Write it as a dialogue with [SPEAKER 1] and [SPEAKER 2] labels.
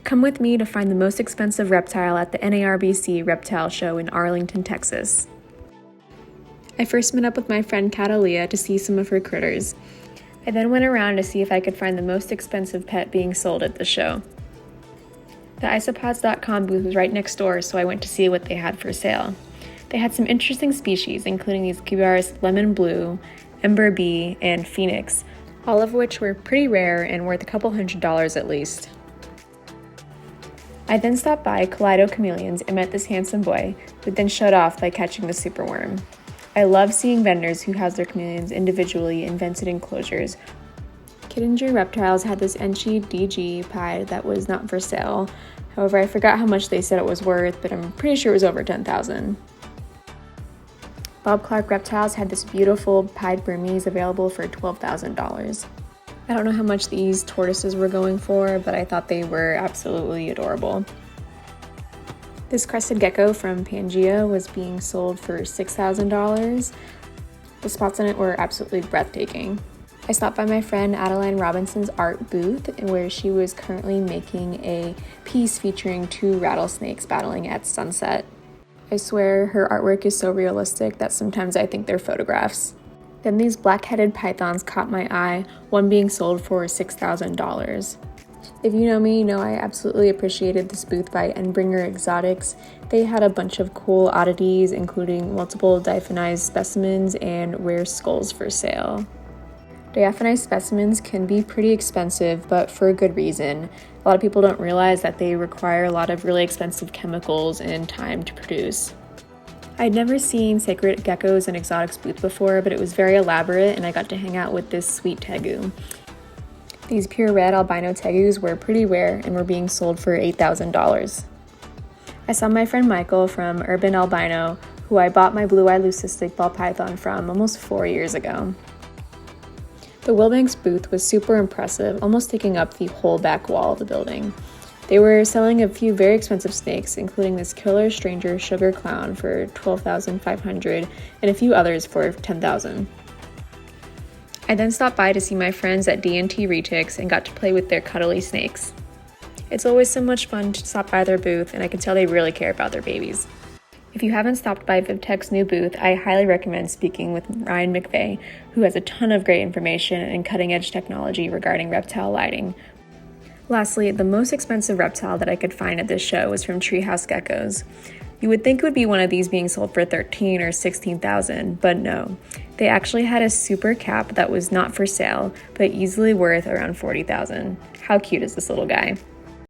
[SPEAKER 1] Come with me to find the most expensive reptile at the NARBC Reptile Show in Arlington, Texas. I first met up with my friend Catalia to see some of her critters. I then went around to see if I could find the most expensive pet being sold at the show. The Isopods.com booth was right next door, so I went to see what they had for sale. They had some interesting species, including these Cubaris Lemon Blue, Ember Bee, and Phoenix, all of which were pretty rare and worth a couple $100 at least. I then stopped by Collido Chameleons and met this handsome boy, who then showed off by catching the superworm. I love seeing vendors who house their chameleons individually in vented enclosures. Kittinger Reptiles had this enchi DG pied that was not for sale. However, I forgot how much they said it was worth, but I'm pretty sure it was over $10,000. Bob Clark Reptiles had this beautiful pied Burmese available for $12,000. I don't know how much these tortoises were going for, but I thought they were absolutely adorable. This Crested Gecko from Pangea was being sold for $6,000. The spots on it were absolutely breathtaking. I stopped by my friend Adeline Robinson's art booth, where she was currently making a piece featuring two rattlesnakes battling at sunset. I swear her artwork is so realistic that sometimes I think they're photographs. Then these black-headed pythons caught my eye, one being sold for $6,000. If you know me, you know I absolutely appreciated this booth by Endbringer Exotics. They had a bunch of cool oddities, including multiple diaphanized specimens and rare skulls for sale. Diaphanized specimens can be pretty expensive, but for a good reason. A lot of people don't realize that they require a lot of really expensive chemicals and time to produce. I'd never seen sacred geckos in exotics booth before, but it was very elaborate and I got to hang out with this sweet tegu. These pure red albino tegus were pretty rare and were being sold for $8,000. I saw my friend Michael from Urban Albino, who I bought my blue-eye leucistic ball python from almost 4 years ago. The Wilbanks Booth was super impressive, almost taking up the whole back wall of the building. They were selling a few very expensive snakes, including this killer stranger sugar clown for $12,500 and a few others for $10,000. I then stopped by to see my friends at DNT Rejects and got to play with their cuddly snakes. It's always so much fun to stop by their booth, and I can tell they really care about their babies. If you haven't stopped by Vivotech's new booth, I highly recommend speaking with Ryan McVeigh, who has a ton of great information and cutting-edge technology regarding reptile lighting. Lastly, the most expensive reptile that I could find at this show was from Treehouse Geckos. You would think it would be one of these being sold for $13,000 or $16,000, but no. They actually had a super cap that was not for sale, but easily worth around $40,000. How cute is this little guy?